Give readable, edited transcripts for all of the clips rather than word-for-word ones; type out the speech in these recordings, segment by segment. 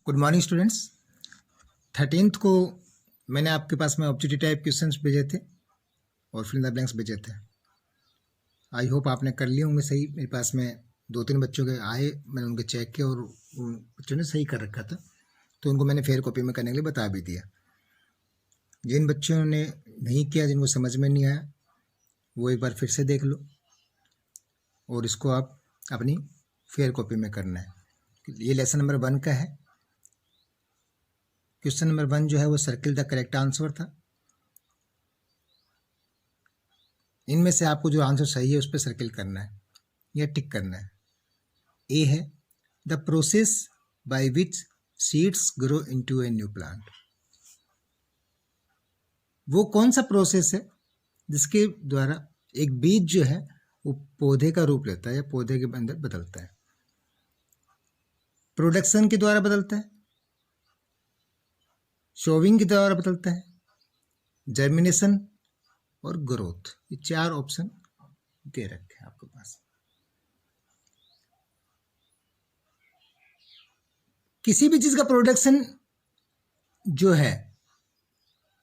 Good morning students. 13th को मैंने आपके पास में ऑब्जेक्टिव टाइप क्वेश्चंस भेजे थे और फिल इन द ब्लैंक्स भेजे थे। आई होप आपने कर लिए होंगे सही। मेरे पास में 2-3 बच्चों के आए, मैंने उनके चेक किया और उन बच्चों ने सही कर रखा था, तो उनको मैंने फेयर कॉपी में करने के लिए बता भी दिया। जिन बच्चों ने नहीं किया, जिनको समझ में नहीं आया, वो एक बार फिर से देख लो और इसको आप अपनी फेयर कॉपी में करना है। ये लेसन नंबर 1 का है। क्वेश्चन नंबर 1 जो है वो सर्किल द करेक्ट आंसर था। इनमें से आपको जो आंसर सही है उस पर सर्किल करना है या टिक करना है। ए है the process by which seeds grow into a new plant. वो कौन सा प्रोसेस है जिसके द्वारा एक बीज जो है वो पौधे का रूप लेता है या पौधे के अंदर बदलता है। प्रोडक्शन के द्वारा बदलता है, शोविंग के द्वारा बदलता है, जर्मिनेशन और ग्रोथ। ये 4 ऑप्शन दे रखे हैं आपके पास। किसी भी चीज का प्रोडक्शन जो है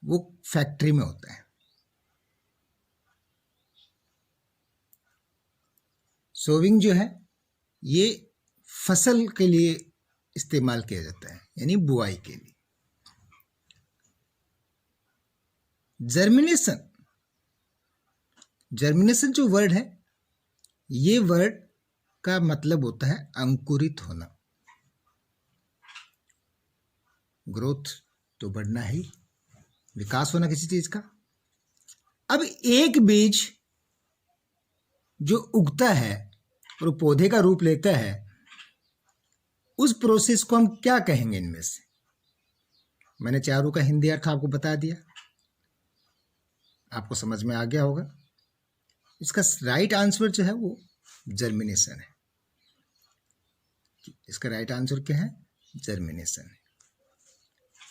वो फैक्ट्री में होता है। सोविंग जो है ये फसल के लिए इस्तेमाल किया जाता है, यानी बुआई के लिए। जर्मिनेशन जो वर्ड है, ये वर्ड का मतलब होता है अंकुरित होना। ग्रोथ तो बढ़ना ही, विकास होना किसी चीज का। अब एक बीज जो उगता है और पौधे का रूप लेता है, उस प्रोसेस को हम क्या कहेंगे? इनमें से मैंने चारों का हिंदी अर्थ आपको बता दिया, आपको समझ में आ गया होगा। इसका राइट आंसर जो है वो जर्मिनेशन है। इसका राइट आंसर क्या है? जर्मिनेशन है।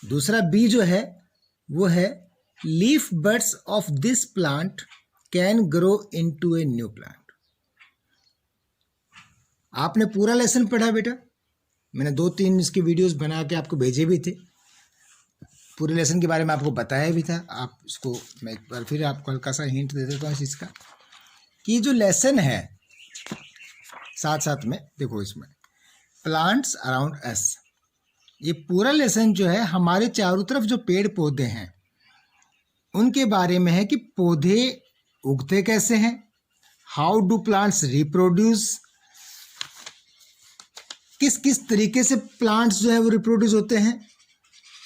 दूसरा बी जो है वो है leaf buds of this plant can grow into a new plant. आपने पूरा लेसन पढ़ा बेटा, मैंने 2-3 इसकी वीडियोस बना के आपको भेजे भी थे, पूरे लेसन के बारे में आपको बताया भी था। आप इसको मैं एक बार फिर आपको हल्का सा हिंट दे देता हूँ इस चीज़ का, कि जो लेसन है साथ साथ में देखो, इसमें प्लांट्स अराउंड अस, ये पूरा लेसन जो है हमारे चारों तरफ जो पेड़ पौधे हैं उनके बारे में है कि पौधे उगते कैसे हैं, हाउ डू प्लांट्स रिप्रोड्यूस, किस किस तरीके से प्लांट्स जो है वो रिप्रोड्यूस होते हैं।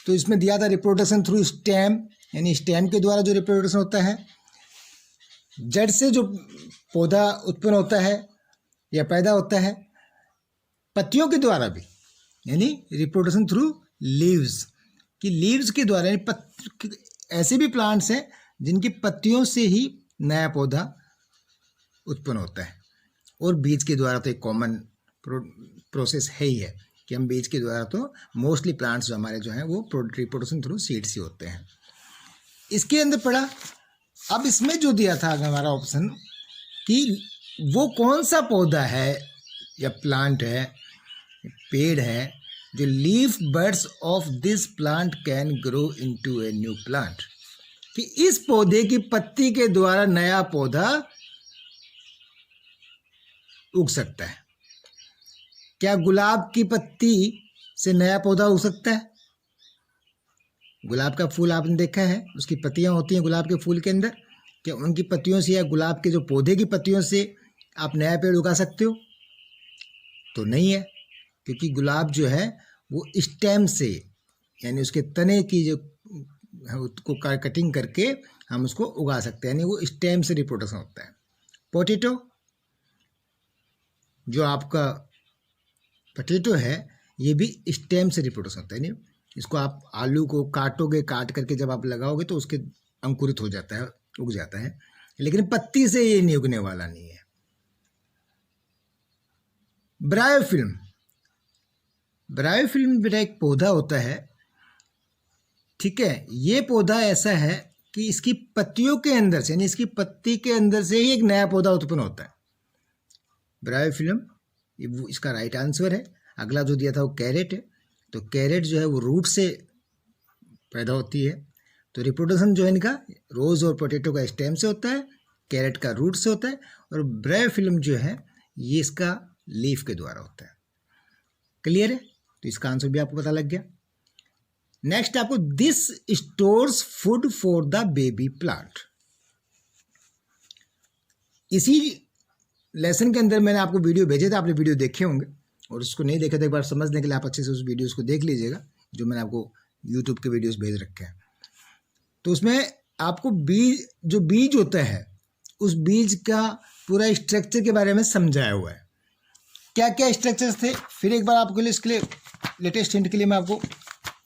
तो इसमें दिया था रिप्रोडक्शन थ्रू स्टेम, यानी स्टेम के द्वारा जो रिप्रोडक्शन होता है, जड़ से जो पौधा उत्पन्न होता है या पैदा होता है, पत्तियों के द्वारा भी, यानी रिप्रोडक्शन थ्रू लीव्स, कि लीव्स के द्वारा, यानी ऐसे भी प्लांट्स हैं जिनकी पत्तियों से ही नया पौधा उत्पन्न होता है। और बीज के द्वारा तो एक कॉमन प्रोसेस है ही है कि हम बीज के द्वारा तो मोस्टली प्लांट्स जो हमारे जो हैं वो रिप्रोडक्शन थ्रू सीड्स ही होते हैं। इसके अंदर पढ़ा। अब इसमें जो दिया था हमारा ऑप्शन कि वो कौन सा पौधा है या प्लांट है, पेड़ है, जो leaf buds of this plant can grow into a new plant, कि इस पौधे की पत्ती के द्वारा नया पौधा उग सकता है। क्या गुलाब की पत्ती से नया पौधा उग सकता है? गुलाब का फूल आपने देखा है, उसकी पत्तियां होती हैं गुलाब के फूल के अंदर। क्या उनकी पत्तियों से या गुलाब के जो पौधे की पत्तियों से आप नया पेड़ उगा सकते हो? तो नहीं है, क्योंकि गुलाब जो है वो स्टेम से, यानी उसके तने की जो उसको कटिंग करके हम उसको उगा सकते हैं, यानी वो स्टेम से रिप्रोडक्शन होता है। पोटैटो, जो आपका पोटैटो है, ये भी स्टेम से रिप्रोडक्शन होता है। यानी इसको आप आलू को काटोगे, काट करके जब आप लगाओगे तो उसके अंकुरित हो जाता है, उग जाता है, लेकिन पत्ती से ये नहीं उगने वाला नहीं है। ब्रायोफिल्म, ब्रायोफिल्म बेटा एक पौधा होता है, ठीक है। ये पौधा ऐसा है कि इसकी पत्तियों के अंदर से, यानी इसकी पत्ती के अंदर से ही एक नया पौधा उत्पन्न होता है। ब्रायोफिल्म, इसका राइट आंसर है। अगला जो दिया था वो कैरेट है। तो कैरेट जो है वो रूट से पैदा होती है। तो रिप्रोडक्शन जो है इनका रोज और पोटैटो का स्टेम से होता है, कैरेट का रूट से होता है, और ब्रेव फिल्म जो है ये इसका लीफ के द्वारा होता है। क्लियर है? तो इसका आंसर भी आपको पता लग गया। नेक्स्ट आपको this stores food for the baby plant. इसी लेसन के अंदर मैंने आपको वीडियो भेजे थे, आपने वीडियो देखे होंगे, और उसको नहीं देखे तो एक बार समझने के लिए आप अच्छे से उस वीडियोस को देख लीजिएगा, जो मैंने आपको यूट्यूब के वीडियोस भेज रखे हैं। तो उसमें आपको बीज, जो बीज होता है उस बीज का पूरा स्ट्रक्चर के बारे में समझाया हुआ है। क्या क्या स्ट्रक्चर्स थे, फिर एक बार आपके लिए इसके लिए लेटेस्ट हिंट के लिए मैं आपको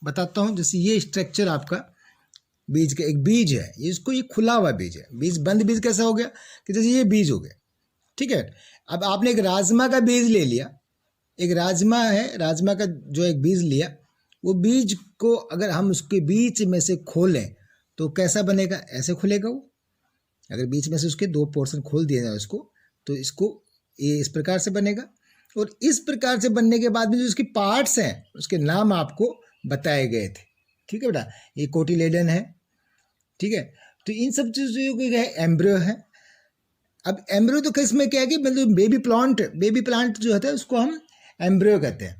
बताता हूँ। जैसे ये स्ट्रक्चर आपका बीज का, एक बीज है, इसको ये खुला हुआ बीज है। बीज बंद बीज कैसा हो गया कि जैसे ये बीज हो गया, ठीक है। अब आपने एक राजमा का बीज ले लिया, एक राजमा है, राजमा का जो एक बीज लिया, वो बीज को अगर हम उसके बीच में से खोलें तो कैसा बनेगा, ऐसे खुलेगा वो। अगर बीच में से उसके दो पोर्शन खोल दिया जाए उसको, तो इसको ये इस प्रकार से बनेगा। और इस प्रकार से बनने के बाद में जो उसके पार्ट्स हैं उसके नाम आपको बताए गए थे, ठीक है बेटा। ये कोटिलेडन है, ठीक है। तो इन सब चीज़ों को एम्ब्रियो है। अब एम्ब्रियो तो किस में क्या है कि मतलब बेबी प्लांट जो होता है उसको हम एम्ब्रियो कहते हैं,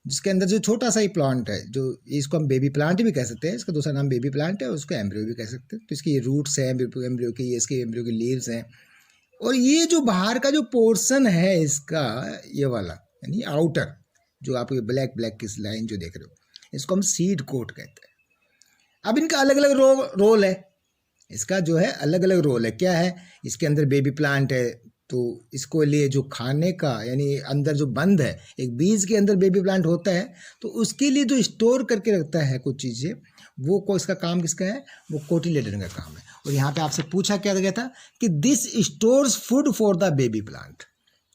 जिसके अंदर जो छोटा सा ही प्लांट है, जो इसको हम बेबी प्लांट भी कह सकते हैं, इसका दूसरा नाम बेबी प्लांट है, उसको एम्ब्रियो भी कह सकते हैं। तो इसके ये रूट्स हैं एम्ब्रियो के, ये इसके एम्ब्रियो के लीव्स हैं, और ये जो बाहर का जो पोर्शन है इसका, ये वाला यानी आउटर, जो आप ये ब्लैक ब्लैक की लाइन जो देख रहे हो, इसको हम सीड कोट कहते हैं। अब इनका अलग अलग रोल है, इसका जो है अलग अलग रोल है। क्या है, इसके अंदर बेबी प्लांट है, तो इसको लिए जो खाने का यानी अंदर जो बंद है, एक बीज के अंदर बेबी प्लांट होता है, तो उसके लिए जो स्टोर करके रखता है कुछ चीज़ें, वो को इसका काम किसका है, वो कोटिलेडन का काम है। और यहाँ पे आपसे पूछा क्या गया था कि this stores food for the baby plant,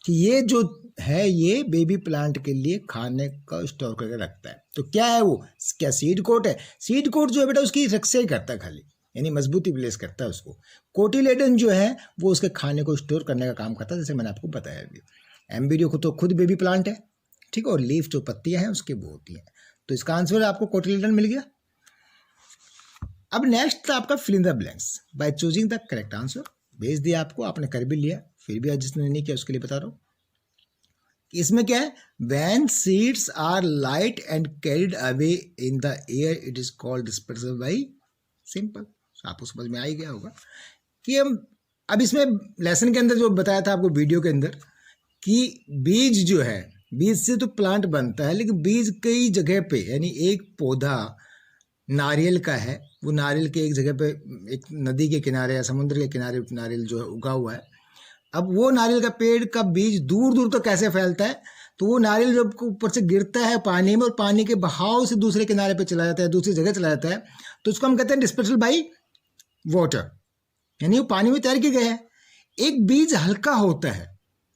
कि ये जो है ये बेबी प्लांट के लिए खाने का स्टोर करके रखता है। तो क्या है वो, क्या सीड कोट है? सीड कोट जो है बेटा उसकी रक्षा ही करता है खाली, यानी मजबूती प्लेस करता है उसको। कोटिलेडन जो है वो उसके खाने को स्टोर करने का काम करता है, जैसे मैंने आपको बताया अभी। एम्ब्रियो को तो खुद बेबी प्लांट है, ठीक है, और लीफ जो पत्तियां हैं उसकी वो होती हैं। तो इसका आंसर आपको कोटिलेडन मिल गया। अब नेक्स्ट आपका fill in the blanks by choosing the correct answer. भेज दिया आपको, आपने कर भी लिया, फिर भी आज जिसने नहीं किया उसके लिए बता रहा हूँ। इसमें क्या है, when seeds are light and carried away in the air it is called dispersal by, simple. आपको समझ में आ ही गया होगा कि हम अब इसमें लेसन के अंदर जो बताया था आपको वीडियो के अंदर कि बीज जो है, बीज से तो प्लांट बनता है, लेकिन बीज कई जगह पे, यानी एक पौधा नारियल का है, वो नारियल के एक जगह पे एक नदी के किनारे या समुद्र के किनारे नारियल जो है उगा हुआ है। अब वो नारियल का पेड़ का बीज दूर दूर तक कैसे फैलता है, तो वो नारियल जब ऊपर से गिरता है पानी में और पानी के बहाव से दूसरे किनारे पे चला जाता है, दूसरी जगह चला जाता है, तो उसको हम कहते हैं डिस्पर्सल बाय वाटर, यानी वो पानी में तैर के गया है। एक बीज हल्का होता है,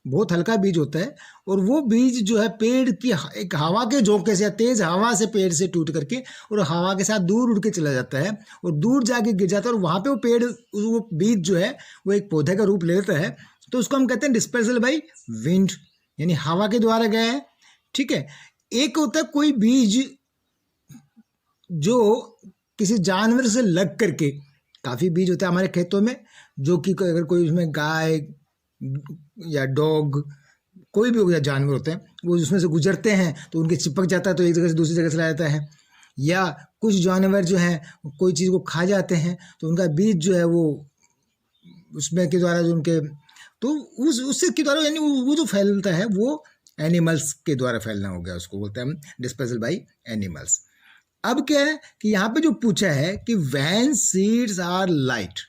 बहुत हल्का बीज होता है, और वो बीज जो है पेड़ की एक हवा के झोंके से या तेज हवा से पेड़ से टूट करके और हवा के साथ दूर उड़ के चला जाता है और दूर जाके गिर जाता है, और वहाँ पे वो पेड़, वो बीज जो है वो एक पौधे का रूप ले लेता है। तो उसको हम कहते हैं डिस्पर्सल बाय विंड, यानी हवा के द्वारा गया है, ठीक है। एक होता है कोई बीज जो किसी जानवर से लग करके, काफ़ी बीज होता है हमारे खेतों में, जो कि अगर कोई उसमें गाय या डॉग, कोई भी हो गया जानवर होते हैं, वो उसमें से गुजरते हैं तो उनके चिपक जाता है, तो एक जगह से दूसरी जगह चला जाता है। या कुछ जानवर जो हैं कोई चीज़ को खा जाते हैं, तो उनका बीज जो है वो उसमें के द्वारा जो उनके, तो उससे के द्वारा, यानी वो जो फैलता है वो एनिमल्स के द्वारा फैलना हो गया, उसको बोलते हैं हम डिस्पर्सल बाय एनिमल्स। अब क्या है कि यहाँ पे जो पूछा है कि व्हेन सीड्स आर लाइट,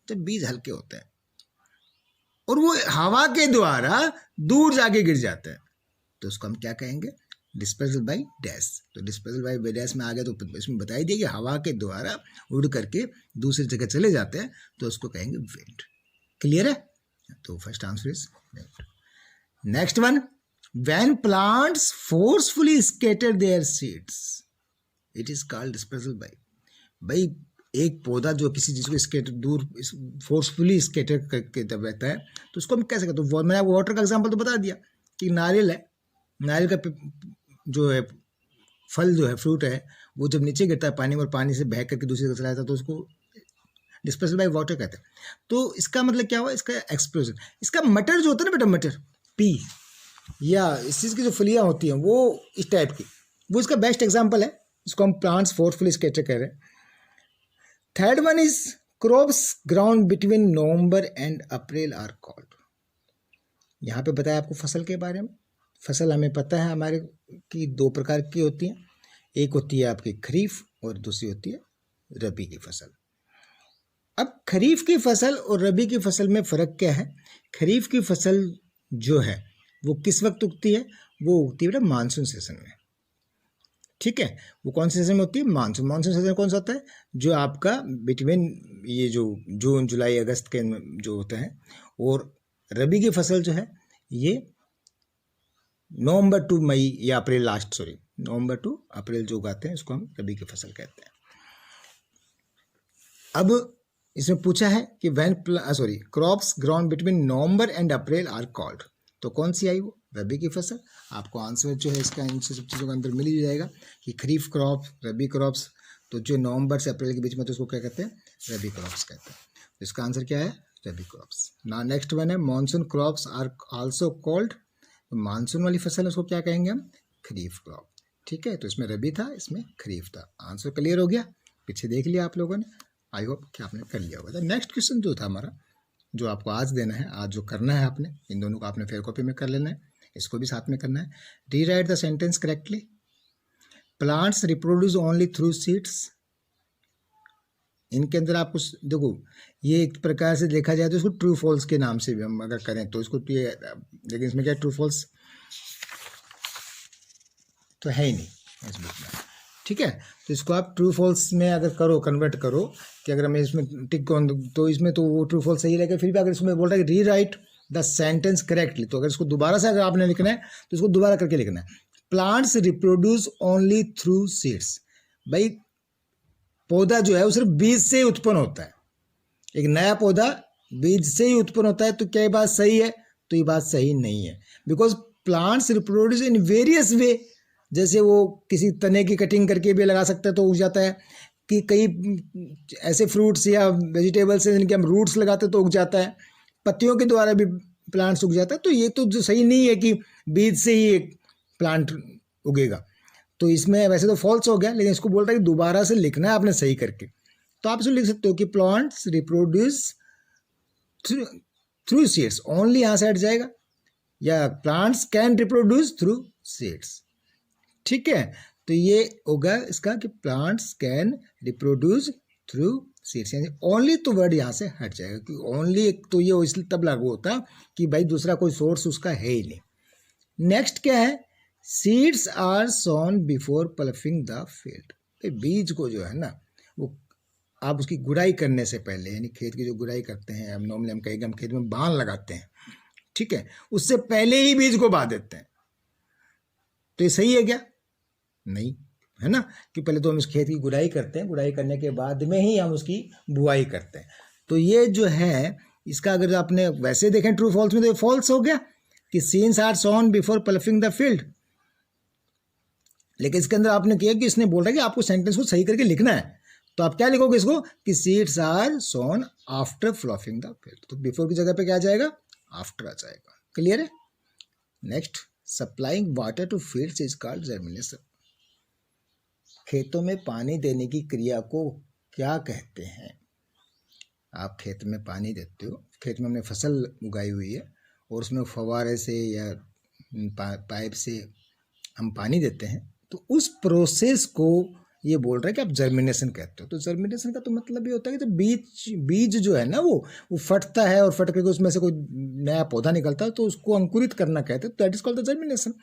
तो बीज हल्के होते हैं और वो हवा के द्वारा दूर जाके गिर जाते हैं, तो उसको हम क्या कहेंगे, डिस्पर्सल बाय डैश। तो डिस्पर्सल बाय डैश में आ गया, तो इसमें बताई दिया कि हवा के द्वारा उड़ करके दूसरी जगह चले जाते हैं, तो उसको कहेंगे विंड। क्लियर है? तो first answer is wind. Next one, when plants forcefully scatter their seeds it is called dispersal by. भाई एक पौधा जो किसी चीज़ को स्केटर दूर फोर्सफुली स्केटर करके जब रहता है, तो उसको हम कैसे कहते हैं, मैंने आपको वाटर का एग्जांपल तो बता दिया कि नारियल है, नारियल का जो है फल जो है, फ्रूट है, वो जब नीचे गिरता है पानी में और पानी से बह करके दूसरी जगह चला जाता है तो उसको डिस्पर्सल बाय वाटर कहते हैं। तो इसका मतलब क्या हुआ, इसका एक्सप्लोजन। इसका मटर जो होता है ना बेटा, मटर पी या इस चीज़ की जो फलियाँ होती हैं वो इस टाइप की, वो इसका बेस्ट एग्जाम्पल है। इसको हम प्लांट्स फोर्थफुली स्केटर कह रहे हैं। Third one is crops ground between November and April are called. यहाँ पे बताया आपको फसल के बारे में। फसल हमें पता है हमारे की दो प्रकार की होती हैं, एक होती है आपकी खरीफ और दूसरी होती है रबी की फसल। अब खरीफ की फसल और रबी की फसल में फ़र्क क्या है? खरीफ की फसल जो है वो किस वक्त उगती है? वो उगती है बेटा मानसून सीजन में, ठीक है। वो कौन से सीजन में होती है? मानसून। मानसून सीजन कौन सा होता है? जो आपका बिटवीन ये जो जून जुलाई अगस्त के जो होता है। और रबी की फसल जो है ये नवंबर टू मई या अप्रैल लास्ट, सॉरी नवंबर टू अप्रैल जो उगाते हैं उसको हम रबी की फसल कहते हैं। अब इसमें पूछा है कि when crops ground between November and April are called, तो कौन सी आई? वो रबी की फसल। आपको आंसर जो है इसका इन सब चीज़ों के अंदर मिल ही जाएगा कि खरीफ क्रॉप, रबी क्रॉप्स, तो जो नवंबर से अप्रैल के बीच में तो उसको क्या कहते हैं? रबी क्रॉप्स कहते हैं। तो इसका आंसर क्या है? रबी क्रॉप्स। ना नेक्स्ट वन है monsoon crops are also called. तो मानसून वाली फसल है उसको क्या कहेंगे हम? खरीफ क्रॉप, ठीक है। तो इसमें रबी था, इसमें खरीफ था। आंसर क्लियर हो गया? पीछे देख लिया आप लोगों ने, आई होप कि आपने कर लिया होगा। नेक्स्ट क्वेश्चन जो था हमारा, जो आपको आज देना है, आज जो करना है आपने, इन दोनों को आपने फेयर कॉपी में कर लेना है, इसको भी साथ में करना है। Rewrite the sentence correctly. Plants reproduce only through seeds. इनके अंदर आपको देखो, ये एक प्रकार से देखा जाए तो इसको ट्रू फॉल्स के नाम से भी हम अगर करें तो इसको, लेकिन इसमें क्या ट्रू फॉल्स तो है ही नहीं इस बुक में, ठीक है। तो इसको आप ट्रू फॉल्स में अगर करो, कन्वर्ट करो कि अगर मैं इसमें टिक तो इसमें तो वो ट्रू फॉल्स सही रहेगा। फिर भी अगर इसमें बोल रहा है कि री राइट द सेंटेंस करेक्टली, तो अगर इसको दोबारा से अगर आपने लिखना है तो इसको दोबारा करके लिखना है। Plants reproduce only through seeds. भाई पौधा जो है वो सिर्फ बीज से ही उत्पन्न होता है। एक नया पौधा बीज से ही उत्पन्न होता है। तो क्या ये बात सही है? तो ये बात सही नहीं है, because plants reproduce in various वे। जैसे वो किसी तने की कटिंग करके भी लगा सकते हैं तो उग जाता है, कि कई ऐसे फ्रूट्स या वेजिटेबल्स हैं जिनके हम रूट्स लगाते हैं तो उग जाता है, पत्तियों के द्वारा भी प्लांट्स उग जाता है। तो ये तो जो सही नहीं है कि बीज से ही एक प्लांट उगेगा। तो इसमें वैसे तो फॉल्स हो गया, लेकिन इसको बोल रहा है कि दोबारा से लिखना है आपने सही करके। तो आप इसको लिख सकते हो कि plants reproduce through seeds, only यहाँ से हट जाएगा, या plants can reproduce through seeds, ठीक है। तो ये होगा इसका कि plants can reproduce through seeds, यानी ओनली तो वर्ड यहाँ से हट जाएगा, कि ओनली एक तो ये इसलिए तब लागू होता कि भाई दूसरा कोई सोर्स उसका है ही नहीं। नेक्स्ट क्या है? Seeds are sown before ploughing the field. बीज को जो है ना वो आप उसकी गुड़ाई करने से पहले, यानी खेत की जो गुड़ाई करते हैं, हम नॉर्मली हम कहेंगे हम खेत में बांध लगाते हैं, ठीक है, उससे पहले ही बीज को बा देते हैं। तो ये सही है क्या? नहीं, है ना, कि पहले तो हम इस खेत की गुड़ाई करते हैं, गुड़ाई करने के बाद में ही हम उसकी बुआई करते हैं। तो ये जो है इसका अगर आपने वैसे देखें ट्रू फॉल्स में तो ये फॉल्स हो गया कि seeds are sown before ploughing the field. लेकिन इसके अंदर आपने किया कि इसने बोल रहा है कि आपको सेंटेंस को सही करके लिखना है। तो आप क्या लिखोगे इसको कि seeds are sown after ploughing the field. तो बिफोर की जगह पे क्या आ जाएगा? आफ्टर आ जाएगा। क्लियर है? Next, supplying water to fields is called germination. खेतों में पानी देने की क्रिया को क्या कहते हैं? आप खेत में पानी देते हो, खेत में हमने फसल उगाई हुई है और उसमें फव्वारे से या पाइप से हम पानी देते हैं, तो उस प्रोसेस को ये बोल रहा है कि आप जर्मिनेशन कहते हो। तो जर्मिनेशन का तो मतलब ये होता है कि तो बीज जो है ना वो फटता है और फट करके उसमें से कोई नया पौधा निकलता है, तो उसको अंकुरित करना कहते हैं। तो that is called the germination.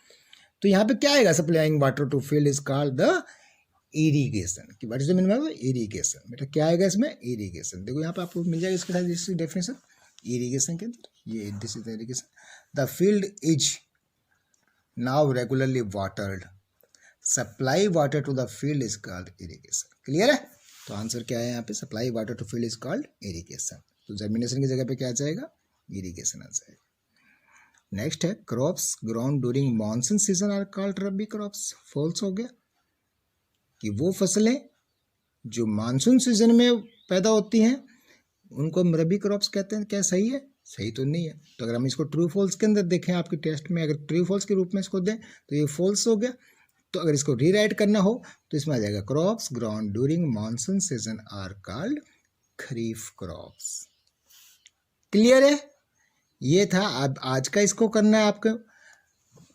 तो यहाँ पे क्या आएगा? Supplying water to field is called the irrigation. कि what is the meaning of irrigation? बेटा क्या आएगा इसमें? इरीगेशन। देखो यहाँ पे आपको मिल जाएगा इसके साथ इसकी डेफिनेशन इरीगेशन के अंदर, ये this is the irrigation. The field is now regularly watered, supply water to the field is called irrigation. Clear है? तो आंसर क्या है यहाँ पे? Supply water to field is called irrigation. तो जर्मिनेशन की जगह पे क्या आ जाएगा? इरीगेशन आ जाएगा। नेक्स्ट है crops grown during monsoon season are called rabi crops. False हो गया। कि वो फसलें जो मानसून सीजन में पैदा होती हैं उनको हम रबी क्रॉप्स कहते हैं। क्या सही है? सही तो नहीं है। तो अगर हम इसको ट्रू फॉल्स के अंदर देखें आपके टेस्ट में, अगर ट्रू फॉल्स के रूप में इसको दें तो ये फॉल्स हो गया। तो अगर इसको रीराइट करना हो तो इसमें आ जाएगा crops grown during monsoon season are called kharif crops. Clear है? ये था। अब आज का इसको करना है आपको।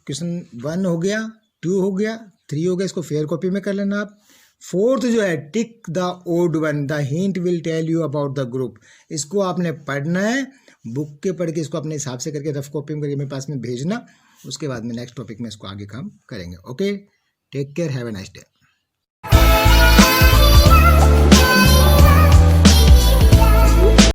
क्वेश्चन 1 हो गया, 2 हो गया, 3 हो गया। इसको फेयर कॉपी में कर लेना आप। 4th जो है tick the odd one, the hint will tell you about the group. इसको आपने पढ़ना है, बुक के पढ़ के इसको अपने हिसाब से करके रफ कॉपी में करके मेरे पास में भेजना। उसके बाद में नेक्स्ट टॉपिक में इसको आगे काम करेंगे। Okay, take care, have a nice day.